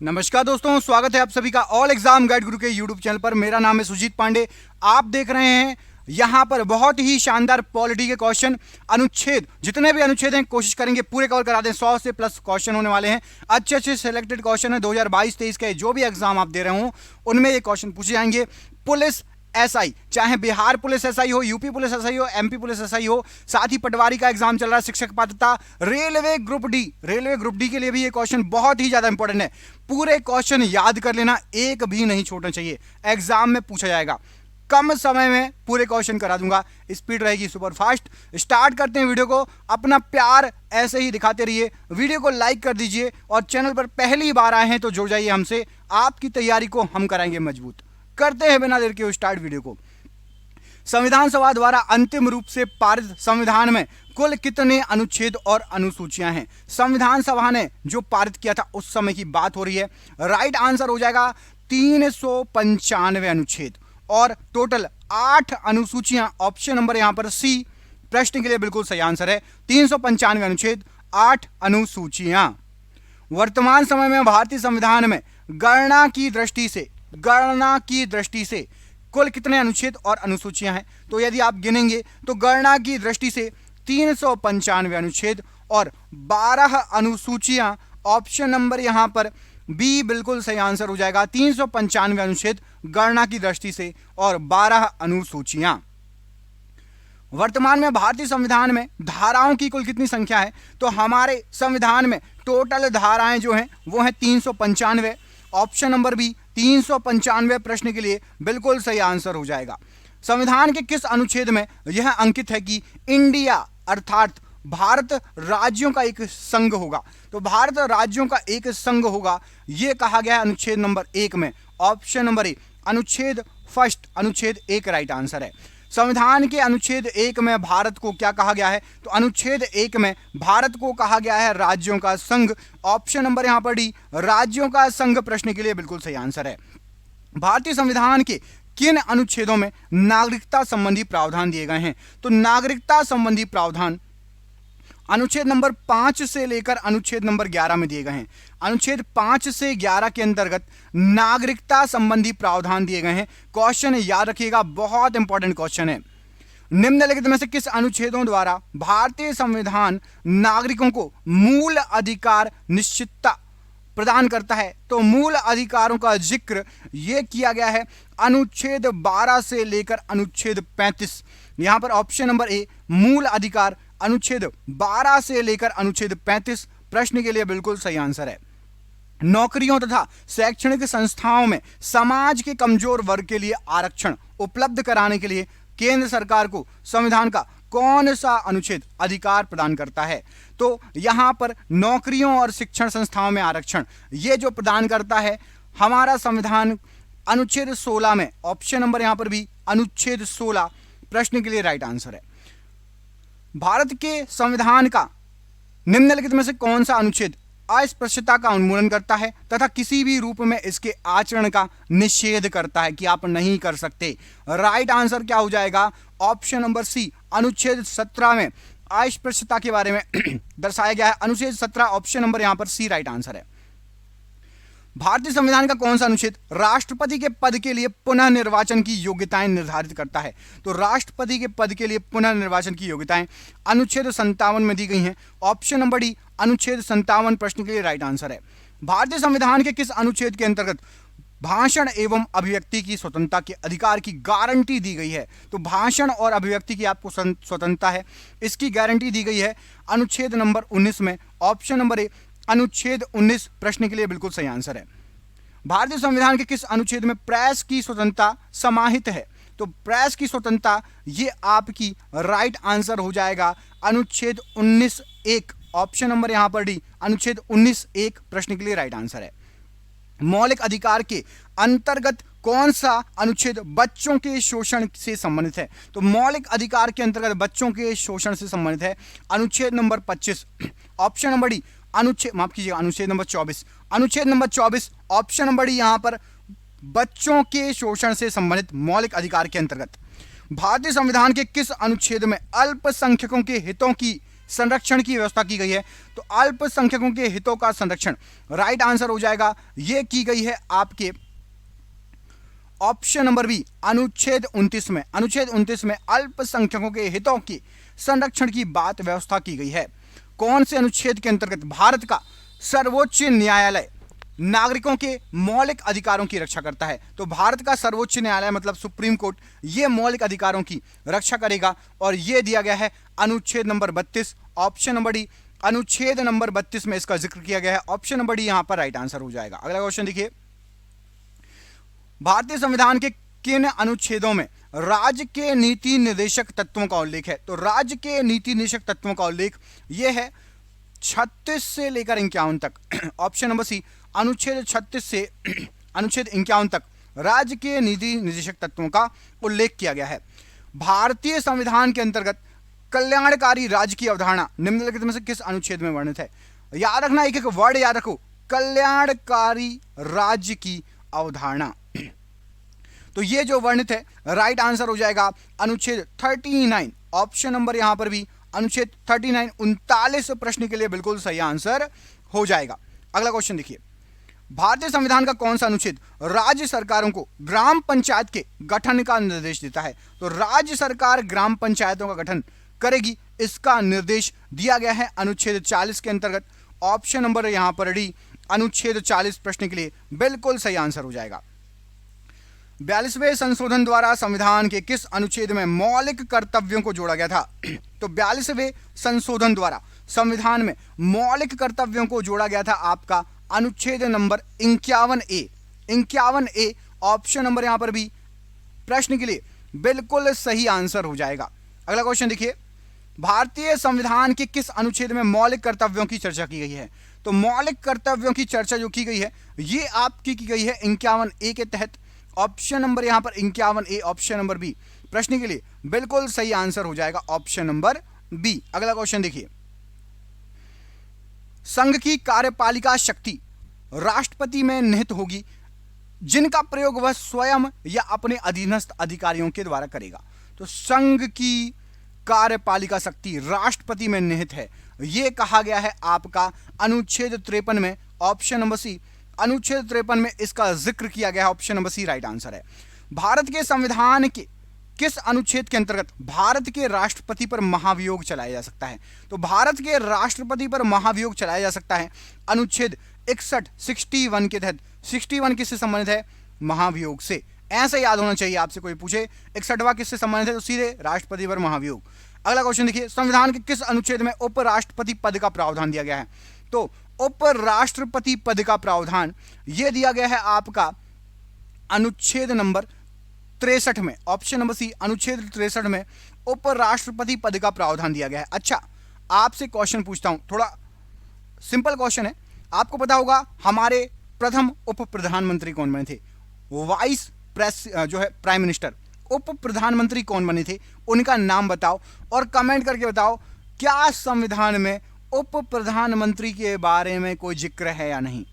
नमस्कार दोस्तों, स्वागत है आप सभी का ऑल एग्जाम गाइड गुरु के यूट्यूब चैनल पर। मेरा नाम है सुजीत पांडे। आप देख रहे हैं यहां पर बहुत ही शानदार पॉलिटी के क्वेश्चन, अनुच्छेद, जितने भी अनुच्छेद हैं कोशिश करेंगे पूरे कवर करा दें। 100 से प्लस क्वेश्चन होने वाले हैं। अच्छे अच्छे सिलेक्टेड क्वेश्चन है 2022-23 के जो भी एग्जाम आप दे रहे हो उनमें ये क्वेश्चन पूछे जाएंगे। पुलिस एसआई, चाहे बिहार पुलिस एसआई हो, यूपी पुलिस एसआई हो, एमपी पुलिस एसआई हो, साथ ही पटवारी का एग्जाम चल रहा है, शिक्षक पात्रता, रेलवे ग्रुप डी के लिए भी ये क्वेश्चन बहुत ही ज्यादा इंपॉर्टेंट है। पूरे क्वेश्चन याद कर लेना, एक भी नहीं छोड़ना चाहिए, एग्जाम में पूछा जाएगा। कम समय में पूरे क्वेश्चन करा दूंगा, स्पीड रहेगी सुपर फास्ट। स्टार्ट करते हैं वीडियो को। अपना प्यार ऐसे ही दिखाते रहिए, वीडियो को लाइक कर दीजिए और चैनल पर पहली बार आए हैं तो जुड़ जाइए हमसे। आपकी तैयारी को हम कराएंगे मजबूत। करते हैं बिना देर के स्टार्ट वीडियो को। संविधान सभा द्वारा अंतिम रूप से पारित संविधान में कुल कितने अनुच्छेद और अनुसूचियां हैं? संविधान सभा ने जो पारित किया था उस समय की बात हो रही है। राइट आंसर हो जाएगा 395 अनुच्छेद और टोटल 8 अनुसूचियां। ऑप्शन नंबर यहां पर सी प्रश्न के लिए बिल्कुल सही आंसर है। 395 अनुच्छेद, 8 अनुसूचियां। वर्तमान समय में भारतीय संविधान में गणना की दृष्टि से कुल कितने अनुच्छेद और अनुसूचियां हैं? तो यदि आप गिनेंगे तो गणना की दृष्टि से 395 अनुच्छेद और 12 अनुसूचियां। ऑप्शन नंबर यहां पर बी बिल्कुल सही आंसर हो जाएगा। 395 अनुच्छेद गणना की दृष्टि से और 12 अनुसूचियां। वर्तमान में भारतीय संविधान में धाराओं की कुल कितनी संख्या है? तो हमारे संविधान में टोटल धाराएं जो हैं वो हैं 395। ऑप्शन नंबर बी 395 प्रश्न के लिए बिल्कुल सही आंसर हो जाएगा। संविधान के किस अनुच्छेद में यह अंकित है कि इंडिया अर्थात भारत राज्यों का एक संघ होगा? तो भारत राज्यों का एक संघ होगा, यह कहा गया है अनुच्छेद नंबर 1 में। ऑप्शन नंबर ए अनुच्छेद 1 राइट आंसर है। संविधान के अनुच्छेद 1 में भारत को क्या कहा गया है? तो अनुच्छेद 1 में भारत को कहा गया है राज्यों का संघ। ऑप्शन नंबर यहां पर डी राज्यों का संघ प्रश्न के लिए बिल्कुल सही आंसर है। भारतीय संविधान के किन अनुच्छेदों में नागरिकता संबंधी प्रावधान दिए गए हैं? तो नागरिकता संबंधी प्रावधान अनुच्छेद नंबर 5 से लेकर अनुच्छेद नंबर 11 में दिए गए हैं। अनुच्छेद 5 से 11 के अंतर्गत नागरिकता संबंधी प्रावधान दिए गए हैं। क्वेश्चन याद रखिएगा, बहुत इंपॉर्टेंट क्वेश्चन है। निम्नलिखित में से किस अनुच्छेदों द्वारा भारतीय संविधान नागरिकों को मूल अधिकार निश्चितता प्रदान करता है? तो मूल अधिकारों का जिक्र यह किया गया है अनुच्छेद 12 से लेकर अनुच्छेद 35। यहां पर ऑप्शन नंबर ए मूल अधिकार अनुच्छेद 12 से लेकर अनुच्छेद 35 प्रश्न के लिए बिल्कुल सही आंसर है। नौकरियों तथा शैक्षणिक संस्थाओं में समाज के कमजोर वर्ग के लिए आरक्षण उपलब्ध कराने के लिए केंद्र सरकार को संविधान का कौन सा अनुच्छेद अधिकार प्रदान करता है? तो यहां पर नौकरियों और शिक्षण संस्थाओं में आरक्षण ये जो प्रदान करता है हमारा संविधान अनुच्छेद 16 में। ऑप्शन नंबर यहां पर भी अनुच्छेद 16 प्रश्न के लिए राइट आंसर है। भारत के संविधान का निम्नलिखित में से कौन सा अनुच्छेद अस्पृश्यता का उन्मूलन करता है तथा किसी भी रूप में इसके आचरण का निषेध करता है कि आप नहीं कर सकते? राइट आंसर क्या हो जाएगा? ऑप्शन नंबर सी अनुच्छेद 17 में अस्पृश्यता के बारे में दर्शाया गया है। अनुच्छेद 17 ऑप्शन नंबर यहां पर सी राइट आंसर है। भारतीय संविधान का कौन सा अनुच्छेद राष्ट्रपति के पद के लिए पुनः निर्वाचन की योग्यताएं निर्धारित करता है? तो राष्ट्रपति के पद के लिए पुनः निर्वाचन की योग्यताएं अनुच्छेद 57 में दी गई हैं। ऑप्शन नंबर डी अनुच्छेद 57 प्रश्न के लिए राइट आंसर है। भारतीय संविधान के किस अनुच्छेद के अंतर्गत भाषण एवं अभिव्यक्ति की स्वतंत्रता के अधिकार की गारंटी दी गई है? तो भाषण और अभिव्यक्ति की आपको स्वतंत्रता है, इसकी गारंटी दी गई है अनुच्छेद नंबर 19 में। ऑप्शन नंबर ए अनुच्छेद 19 प्रश्न के लिए बिल्कुल सही आंसर है। भारतीय संविधान के किस अनुच्छेद में प्रेस की स्वतंत्रता समाहित है? तो प्रेस की स्वतंत्रता ये आपकी राइट आंसर हो जाएगा अनुच्छेद 19(1). ऑप्शन नंबर यहां पर डी अनुच्छेद 19(1) प्रश्न के लिए राइट आंसर है। मौलिक अधिकार के अंतर्गत कौन सा अनुच्छेद बच्चों के शोषण से संबंधित है? तो मौलिक अधिकार के अंतर्गत बच्चों के शोषण से संबंधित है अनुच्छेद नंबर 25। ऑप्शन नंबर डी अनुच्छेद नंबर 24। अनुच्छेद नंबर 24 ऑप्शन नंबर डी यहां पर बच्चों के शोषण से संबंधित मौलिक अधिकार के अंतर्गत। भारतीय संविधान के किस अनुच्छेद में अल्पसंख्यकों के हितों की संरक्षण की व्यवस्था की गई है? तो अल्पसंख्यकों के हितों का संरक्षण राइट आंसर हो जाएगा। यह की गई है आपके ऑप्शन नंबर बी अनुच्छेद 29 में। अनुच्छेद 29 में अल्पसंख्यकों के हितों की संरक्षण की बात व्यवस्था की गई है। कौन से अनुच्छेद के अंतर्गत? भारत का सर्वोच्च न्यायालय नागरिकों के मौलिक अधिकारों की रक्षा करता है। तो भारत का सर्वोच्च न्यायालय मतलब सुप्रीम कोर्ट ये मौलिक अधिकारों की रक्षा करेगा और यह दिया गया है अनुच्छेद नंबर 32, ऑप्शन नंबर डी। अनुच्छेद नंबर 32 में इसका जिक्र किया गया है, ऑप्शन नंबर डी यहां पर राइट आंसर हो जाएगा। अगला क्वेश्चन देखिए, भारतीय संविधान के किन अनुच्छेदों में राज्य के नीति निर्देशक तत्वों का उल्लेख है? तो राज्य के नीति निर्देशक तत्वों का उल्लेख यह है 36 से लेकर 51 तक। ऑप्शन नंबर सी अनुच्छेद 36 से अनुच्छेद 51 तक राज्य के नीति निर्देशक तत्वों का उल्लेख किया गया है। भारतीय संविधान के अंतर्गत कल्याणकारी राज्य की अवधारणा निम्नलिखित में से किस अनुच्छेद में वर्णित है? याद रखना, एक एक वर्ड याद रखो, कल्याणकारी राज्य की अवधारणा। तो ये जो वर्णित है राइट आंसर हो जाएगा अनुच्छेद 39, ऑप्शन नंबर यहां पर भी अनुच्छेद 39 39 प्रश्न के लिए बिल्कुल सही आंसर हो जाएगा। अगला क्वेश्चन देखिए, भारतीय संविधान का कौन सा अनुच्छेद राज्य सरकारों को ग्राम पंचायत के गठन का निर्देश देता है? तो राज्य सरकार ग्राम पंचायतों का गठन करेगी, इसका निर्देश दिया गया है अनुच्छेद 40 के अंतर्गत। ऑप्शन नंबर यहां पर डी अनुच्छेद 40 प्रश्न के लिए बिल्कुल सही आंसर हो जाएगा। 42वें संशोधन द्वारा संविधान के किस अनुच्छेद में मौलिक कर्तव्यों को जोड़ा गया था? तो 42वें संशोधन द्वारा संविधान में मौलिक कर्तव्यों को जोड़ा गया था आपका अनुच्छेद number 51A। 51A option number यहां पर भी प्रश्न के लिए बिल्कुल सही आंसर हो जाएगा। अगला क्वेश्चन देखिए, भारतीय संविधान के किस अनुच्छेद में मौलिक कर्तव्यों की चर्चा की गई है? तो मौलिक कर्तव्यों की चर्चा जो की गई है ये आपकी की गई है 51A के तहत। ऑप्शन नंबर यहां पर 51A, ऑप्शन नंबर बी प्रश्न के लिए बिल्कुल सही आंसर हो जाएगा, ऑप्शन नंबर बी। अगला क्वेश्चन देखिए, संघ की कार्यपालिका शक्ति राष्ट्रपति में निहित होगी जिनका प्रयोग वह स्वयं या अपने अधीनस्थ अधिकारियों के द्वारा करेगा। तो संघ की कार्यपालिका शक्ति राष्ट्रपति में निहित है, यह कहा गया है आपका अनुच्छेद 53 में, ऑप्शन नंबर सी। अनुच्छेद 53 में इसका जिक्र किया गया है, option number C right answer है। भारत के संविधान के किस अनुच्छेद के अंतर्गत भारत के राष्ट्रपति पर महाभियोग चलाया जा सकता है? तो भारत के राष्ट्रपति पर महाभियोग चलाया जा सकता है अनुच्छेद 61 के तहत। 61 किससे संबंधित है? महाभियोग से। ऐसे याद होना चाहिए, आपसे कोई पूछे 61वां किससे संबंधित है तो सीधे राष्ट्रपति पर महाभियोग। अगला क्वेश्चन देखिए, संविधान के किस अनुच्छेद में उपराष्ट्रपति पद का प्रावधान दिया गया है? तो उपराष्ट्रपति पद का प्रावधान यह दिया गया है आपका अनुच्छेद नंबर 63 में, ऑप्शन नंबर सी अनुच्छेद 63 में उपराष्ट्रपति पद का प्रावधान दिया गया है। अच्छा, आपसे क्वेश्चन पूछता हूं, थोड़ा सिंपल क्वेश्चन है। आपको पता होगा हमारे प्रथम उप प्रधानमंत्री कौन बने थे? वाइस प्रेस जो है प्राइम मिनिस्टर, उप प्रधानमंत्री कौन बने थे? उनका नाम बताओ और कमेंट करके बताओ क्या संविधान में उप प्रधानमंत्री के बारे में कोई जिक्र है या नहीं।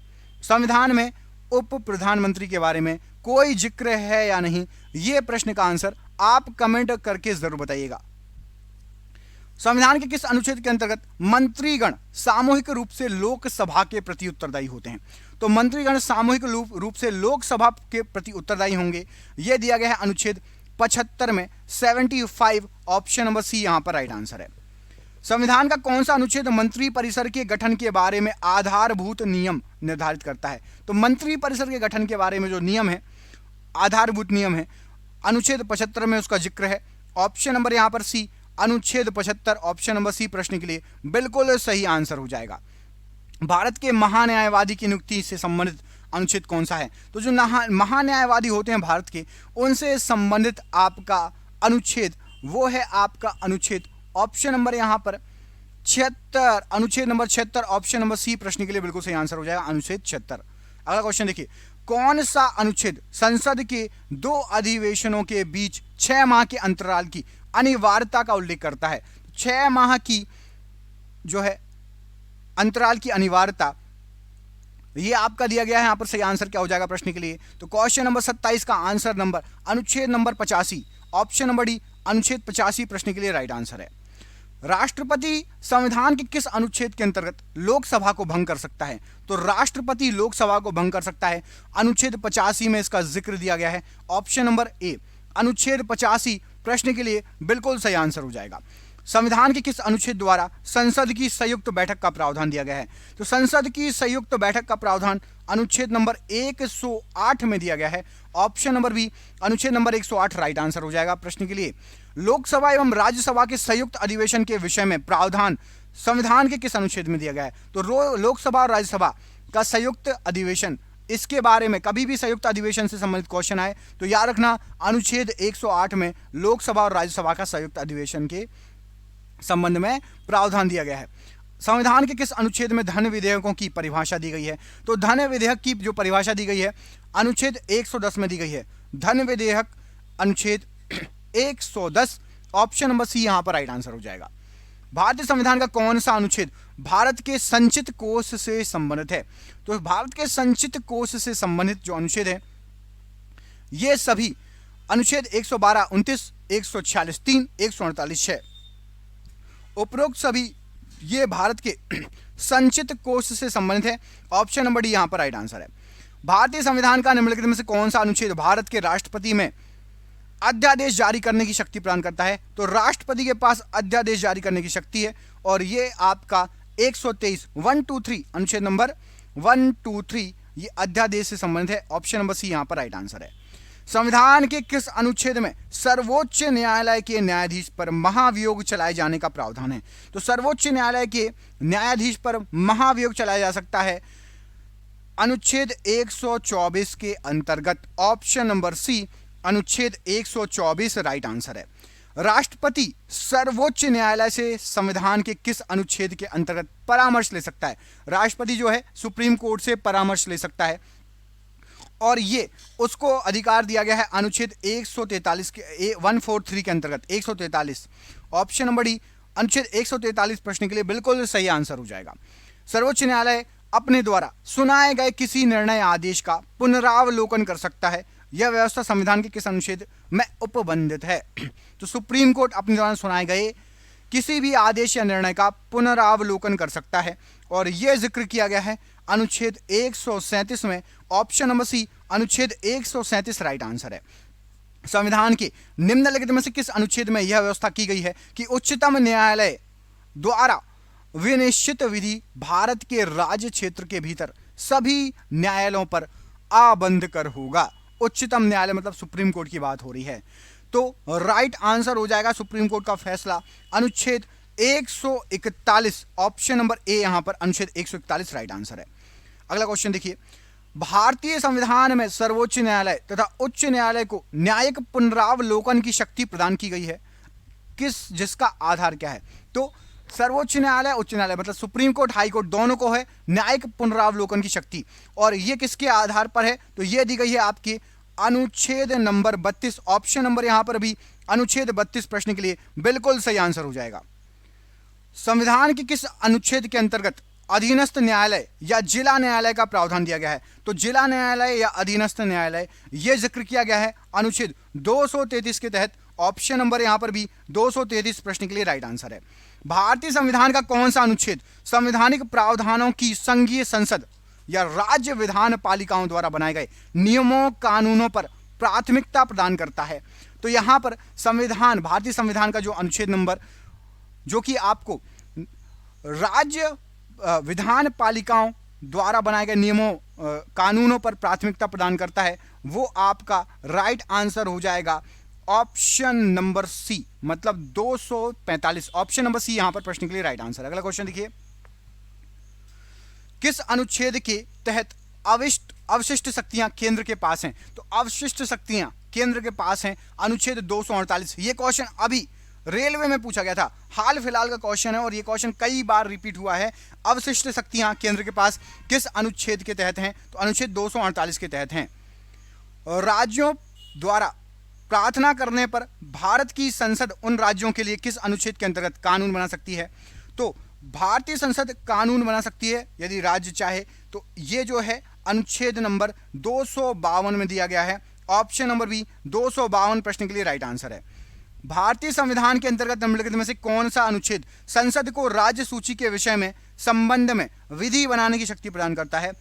संविधान में उप प्रधानमंत्री के बारे में कोई जिक्र है या नहीं, यह प्रश्न का आंसर आप कमेंट करके जरूर बताइएगा। संविधान के किस अनुच्छेद के अंतर्गत मंत्रीगण सामूहिक रूप से लोकसभा के प्रति उत्तरदायी होते हैं? तो मंत्रीगण सामूहिक रूप से लोकसभा के प्रति उत्तरदायी होंगे, यह दिया गया है अनुच्छेद 75 में, 75, ऑप्शन नंबर सी यहां पर राइट आंसर है। संविधान का कौन सा अनुच्छेद मंत्री परिषद के गठन के बारे में आधारभूत नियम निर्धारित करता है? तो मंत्री परिषद के गठन के बारे में जो नियम है, आधारभूत नियम है, अनुच्छेद 75 में उसका जिक्र है। ऑप्शन नंबर यहां पर सी अनुच्छेद 75, ऑप्शन नंबर सी प्रश्न के लिए बिल्कुल सही आंसर हो जाएगा। भारत के महान्यायवादी की नियुक्ति से संबंधित अनुच्छेद कौन सा है? तो जो महान्यायवादी होते हैं भारत के, उनसे संबंधित आपका अनुच्छेद वो है आपका अनुच्छेद, ऑप्शन नंबर यहां पर 76, अनुच्छेद नंबर 76, ऑप्शन नंबर सी प्रश्न के लिए बिल्कुल सही आंसर हो जाएगा, अनुच्छेद 76। अगला क्वेश्चन देखिए, कौन सा अनुच्छेद संसद के 2 अधिवेशनों के बीच 6 माह के अंतराल की अनिवार्यता का उल्लेख करता है? 6 माह की जो है अंतराल की अनिवार्यता, ये आपका दिया गया है। यहां पर सही आंसर क्या हो जाएगा प्रश्न के लिए? तो क्वेश्चन नंबर 27 का आंसर नंबर अनुच्छेद नंबर 85, ऑप्शन नंबर डी अनुच्छेद 85 प्रश्न के लिए राइट आंसर है। राष्ट्रपति संविधान के किस अनुच्छेद के अंतर्गत लोकसभा को भंग कर सकता है? तो राष्ट्रपति लोकसभा को भंग कर सकता है, अनुच्छेद 85 में इसका जिक्र दिया गया है। ऑप्शन नंबर ए अनुच्छेद 85 प्रश्न के लिए बिल्कुल सही आंसर हो जाएगा। संविधान के किस अनुच्छेद द्वारा संसद की संयुक्त बैठक का प्रावधान दिया गया है? तो संसद की संयुक्त बैठक का प्रावधान अनुच्छेद नंबर 108 में दिया गया है। ऑप्शन नंबर बी अनुच्छेद नंबर 108 राइट आंसर हो जाएगा प्रश्न के लिए। लोकसभा एवं राज्यसभा के संयुक्त अधिवेशन के विषय में प्रावधान संविधान के किस अनुच्छेद में दिया गया है? तो लोकसभा और राज्यसभा का संयुक्त अधिवेशन, इसके बारे में कभी भी संयुक्त अधिवेशन से संबंधित क्वेश्चन आए तो याद रखना अनुच्छेद 108 में लोकसभा और राज्यसभा का संयुक्त अधिवेशन के संबंध में प्रावधान दिया गया है। संविधान के किस अनुच्छेद में धन विधेयकों की परिभाषा दी गई है? तो धन विधेयक की जो परिभाषा दी गई है अनुच्छेद 110 में दी गई है। धन विधेयक अनुच्छेद 110, ऑप्शन नंबर सी यहां पर राइट आंसर हो जाएगा। भारतीय संविधान का कौन सा अनुच्छेद भारत के संचित कोष से संबंधित है? तो भारत के संचित कोष से संबंधित जो अनुच्छेद है ये सभी अनुच्छेद 112, 29, 146, 3, 148, 6 उपरोक्त सभी ये भारत के संचित कोष से संबंधित है। ऑप्शन नंबर डी यहां पर राइट आंसर है। भारतीय संविधान का निम्नलिखित में से कौन सा अनुच्छेद भारत के राष्ट्रपति में अध्यादेश जारी करने की शक्ति प्रदान करता है? तो राष्ट्रपति के पास अध्यादेश जारी करने की शक्ति है और ये आपका 123 123 अनुच्छेद नंबर 123 ये अध्यादेश से संबंधित है। ऑप्शन नंबर सी यहां पर राइट आंसर है। संविधान के किस अनुच्छेद में सर्वोच्च न्यायालय के न्यायाधीश पर महाभियोग चलाए जाने का प्रावधान है? तो सर्वोच्च न्यायालय के न्यायाधीश पर महाभियोग चलाया जा सकता है अनुच्छेद 124 के अंतर्गत। ऑप्शन नंबर सी अनुच्छेद 124 राइट आंसर है। राष्ट्रपति सर्वोच्च न्यायालय से संविधान के किस अनुच्छेद के अंतर्गत परामर्श ले सकता है? राष्ट्रपति जो है सुप्रीम कोर्ट से परामर्श ले सकता है और ये उसको अधिकार दिया गया है अनुच्छेद 143 के 143 के अंतर्गत 143। ऑप्शन नंबर डी अनुच्छेद 143 प्रश्न के लिए बिल्कुल सही आंसर हो जाएगा। सर्वोच्च न्यायालय अपने द्वारा सुनाए गए किसी निर्णय आदेश का पुनरावलोकन कर सकता है। यह व्यवस्था संविधान के किस अनुच्छेद में उपबंधित है? तो सुप्रीम कोर्ट अपने द्वारा सुनाए गए किसी भी आदेश या निर्णय का पुनरावलोकन कर सकता है और यह जिक्र किया गया है अनुच्छेद 137 में। ऑप्शन नंबर सी अनुच्छेद 137 राइट आंसर है। संविधान के निम्नलिखित में से किस अनुच्छेद में यह व्यवस्था की गई है कि उच्चतम न्यायालय द्वारा विनिश्चित विधि भारत के राज्य क्षेत्र के भीतर सभी न्यायालयों पर आबंध कर होगा? उच्चतम न्यायालय मतलब सुप्रीम कोर्ट की बात हो रही है। तो राइट आंसर हो जाएगा सुप्रीम कोर्ट का फैसला अनुच्छेद 141। ऑप्शन नंबर ए यहां पर अनुच्छेद 141 राइट आंसर है। अगला क्वेश्चन देखिए, भारतीय संविधान में सर्वोच्च न्यायालय तथा उच्च न्यायालय को न्यायिक पुनरावलोकन की शक्ति प्रदान की गई है जिसका आधार क्या है? तो सर्वोच्च न्यायालय उच्च न्यायालय मतलब सुप्रीम कोर्ट हाई कोर्ट दोनों को है न्यायिक पुनरावलोकन की शक्ति और ये किसके आधार पर है? तो ये दी गई है आपकी अनुच्छेद नंबर 32। ऑप्शन नंबर यहां पर भी अनुच्छेद 32 प्रश्न के लिए बिल्कुल सही आंसर हो जाएगा। संविधान के किस अनुच्छेद के अंतर्गत अधीनस्थ न्यायालय या जिला न्यायालय का प्रावधान दिया गया है? तो जिला न्यायालय या अधीनस्थ न्यायालय यह जिक्र किया गया है अनुच्छेद 233 के तहत। ऑप्शन नंबर यहां पर भी 233 प्रश्न के लिए राइट आंसर है। भारतीय संविधान का कौन सा अनुच्छेद संवैधानिक प्रावधानों की संघीय संसद या राज्य विधान पालिकाओं द्वारा बनाए गए नियमों कानूनों पर प्राथमिकता प्रदान करता है? तो यहां पर संविधान भारतीय संविधान का जो अनुच्छेद नंबर जो कि आपको राज्य विधान पालिकाओं द्वारा बनाए गए नियमों कानूनों पर प्राथमिकता प्रदान करता है वो आपका राइट आंसर हो जाएगा ऑप्शन नंबर सी मतलब 245। ऑप्शन नंबर सी यहां पर प्रश्न के लिए राइट आंसर। अगला क्वेश्चन देखिए, किस अनुच्छेद के तहत अवशिष्ट शक्तियां केंद्र के पास हैं? तो अवशिष्ट शक्तियां केंद्र के पास हैं अनुच्छेद 248। ये क्वेश्चन अभी रेलवे में पूछा गया था, हाल फिलहाल का क्वेश्चन है और ये क्वेश्चन कई बार रिपीट हुआ है। अवशिष्ट शक्तियां केंद्र के पास किस अनुच्छेद के तहत हैं? तो अनुच्छेद 248 के तहत हैं। राज्यों द्वारा प्रार्थना करने पर भारत की संसद उन राज्यों के लिए किस अनुच्छेद के अंतर्गत कानून बना सकती है? तो भारतीय संसद कानून बना सकती है यदि राज्य चाहे। तो ये जो है अनुच्छेद नंबर 252 में दिया गया है। ऑप्शन नंबर बी 252 प्रश्न के लिए राइट आंसर है। भारतीय संविधान के अंतर्गत निम्नलिखित में से कौन सा अनुच्छेद संसद को राज्य सूची के विषय में संबंध में विधि बनाने की शक्ति प्रदान करता है?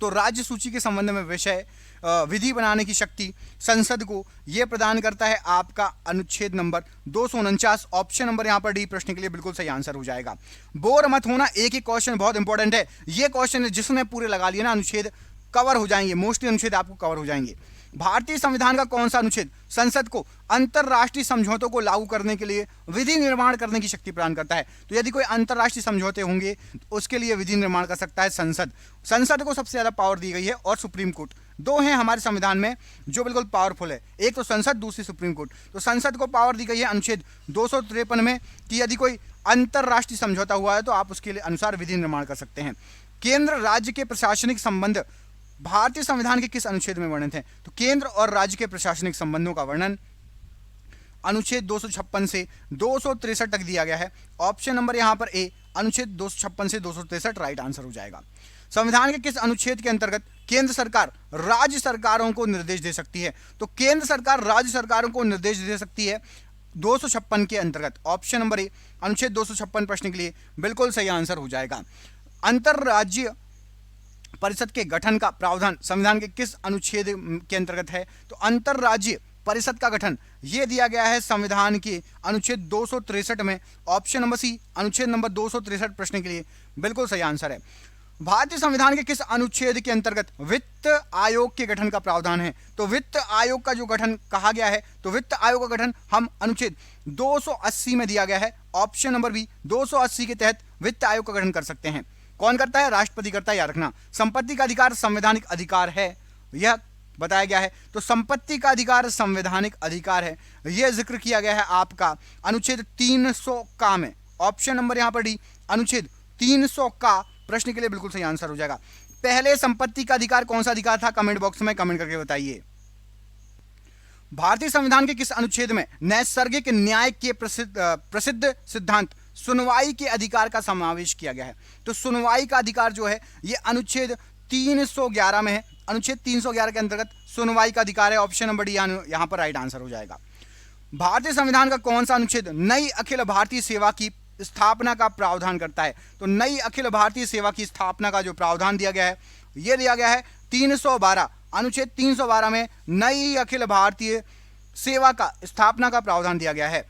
तो राज्य सूची के संबंध में विषय विधि बनाने की शक्ति संसद को यह प्रदान करता है आपका अनुच्छेद नंबर 249। ऑप्शन नंबर यहां पर डी प्रश्न के लिए बिल्कुल सही आंसर हो जाएगा। बोर मत होना, एक ही क्वेश्चन बहुत इंपॉर्टेंट है। ये क्वेश्चन जिसने पूरे लगा लिए ना अनुच्छेद कवर हो जाएंगे, मोस्टली अनुच्छेद आपको कवर हो जाएंगे। भारतीय संविधान का कौन सा अनुच्छेद संसद को अंतरराष्ट्रीय समझौतों को लागू करने के लिए विधि निर्माण करने की शक्ति प्रदान करता है? तो यदि कोई अंतरराष्ट्रीय समझौते होंगे तो उसके लिए विधि निर्माण कर सकता है संसद। संसद को सबसे ज्यादा पावर दी गई है और सुप्रीम कोर्ट, दो हैं हमारे संविधान में जो बिल्कुल पावरफुल है, एक तो संसद, दूसरी सुप्रीम कोर्ट। तो संसद को पावर दी गई है अनुच्छेद 253 में कि यदि कोई अंतरराष्ट्रीय समझौता हुआ है तो आप उसके लिए अनुसार विधि निर्माण कर सकते हैं। केंद्र राज्य के प्रशासनिक संबंध भारतीय संविधान के किस अनुच्छेद में वर्णित है? तो केंद्र और राज्य के प्रशासनिक संबंधों का वर्णन अनुच्छेद 256 से 263 तक दिया गया है। ऑप्शन नंबर यहां पर ए अनुच्छेद 256 से 263 राइट आंसर हो जाएगा। संविधान के किस अनुच्छेद के अंतर्गत केंद्र सरकार राज्य सरकारों को निर्देश दे सकती है? तो केंद्र सरकार राज्य सरकारों को निर्देश दे सकती है 256 के अंतर्गत। ऑप्शन नंबर ए अनुच्छेद 256 प्रश्न के लिए बिल्कुल सही आंसर हो जाएगा। अंतरराज्यीय परिषद के गठन का प्रावधान संविधान के किस अनुच्छेद के अंतर्गत है? तो अंतरराज्यीय परिषद का गठन यह दिया गया है संविधान के अनुच्छेद 263 में। ऑप्शन नंबर सी अनुच्छेद नंबर 263 प्रश्न के लिए बिल्कुल सही आंसर है। भारतीय संविधान के किस अनुच्छेद के अंतर्गत वित्त आयोग के गठन का प्रावधान है? तो वित्त आयोग का जो गठन कहा गया है, तो वित्त आयोग का गठन हम अनुच्छेद 280 में दिया गया है। ऑप्शन नंबर बी 280 के तहत वित्त आयोग का गठन कर सकते हैं। कौन करता है? राष्ट्रपति करता है, याद रखना। संपत्ति का अधिकार संवैधानिक अधिकार है, यह बताया गया है। तो संपत्ति का अधिकार संवैधानिक अधिकार है, यह जिक्र किया गया है आपका अनुच्छेद 300 का में। ऑप्शन नंबर यहां पर डी अनुच्छेद 300 का प्रश्न के लिए बिल्कुल सही आंसर हो जाएगा। पहले संपत्ति का अधिकार कौन सा अधिकार था? कमेंट बॉक्स में कमेंट करके बताइए। भारतीय संविधान के किस अनुच्छेद में नैसर्गिक न्याय के प्रसिद्ध सिद्धांत सुनवाई के अधिकार का समावेश किया गया है? तो सुनवाई का अधिकार जो है यह अनुच्छेद 311 में है। अनुच्छेद 311 के अंतर्गत सुनवाई का अधिकार है। ऑप्शन नंबर डी यहां पर राइट आंसर हो जाएगा। भारतीय संविधान का कौन सा अनुच्छेद नई अखिल भारतीय सेवा की स्थापना का प्रावधान करता है? तो नई अखिल भारतीय सेवा की स्थापना का जो प्रावधान दिया गया है यह दिया गया है 312। अनुच्छेद 312 में नई अखिल भारतीय सेवा का स्थापना का प्रावधान दिया गया है।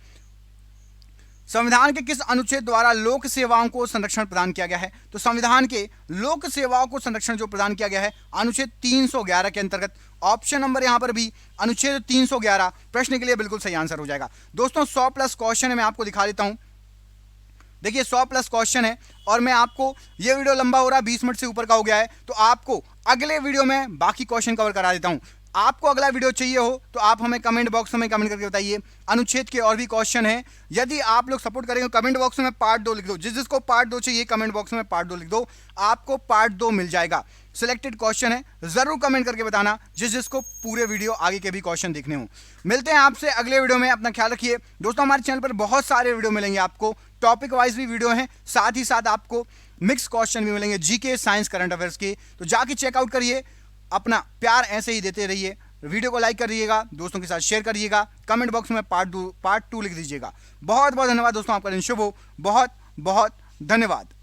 संविधान के किस अनुच्छेद द्वारा लोक सेवाओं को संरक्षण प्रदान किया गया है? तो संविधान के लोक सेवाओं को संरक्षण जो प्रदान किया गया है अनुच्छेद 311 के अंतर्गत। ऑप्शन नंबर यहां पर भी अनुच्छेद 311 प्रश्न के लिए बिल्कुल सही आंसर हो जाएगा। दोस्तों 100+ क्वेश्चन है, मैं आपको दिखा देता हूं। देखिए 100+ क्वेश्चन है और मैं आपको, ये वीडियो लंबा हो रहा है, 20 मिनट से ऊपर का हो गया है, तो आपको अगले वीडियो में बाकी क्वेश्चन कवर करा देता हूं। आपको अगला वीडियो चाहिए हो तो आप हमें कमेंट बॉक्स में कमेंट करके बताइए। अनुच्छेद के और भी क्वेश्चन हैं, यदि आप लोग सपोर्ट करेंगे कमेंट बॉक्स में पार्ट 2 लिख दो। जिसको पार्ट 2 चाहिए कमेंट बॉक्स में पार्ट 2 लिख दो, आपको पार्ट 2 मिल जाएगा। सिलेक्टेड क्वेश्चन है, जरूर कमेंट करके बताना जिसको पूरे वीडियो आगे के भी क्वेश्चन देखने हो। मिलते हैं आपसे अगले वीडियो में, अपना ख्याल रखिए। दोस्तों हमारे चैनल पर बहुत सारे वीडियो मिलेंगे आपको, टॉपिक वाइज भी वीडियो हैं, साथ ही साथ आपको मिक्स क्वेश्चन भी मिलेंगे, जीके, साइंस, करंट अफेयर्स के। तो जाके चेकआउट करिए, अपना प्यार ऐसे ही देते रहिए। वीडियो को लाइक करिएगा, दोस्तों के साथ शेयर करिएगा, कमेंट बॉक्स में पार्ट 2 लिख दीजिएगा। बहुत बहुत धन्यवाद दोस्तों, आपका दिन शुभ हो। बहुत बहुत धन्यवाद।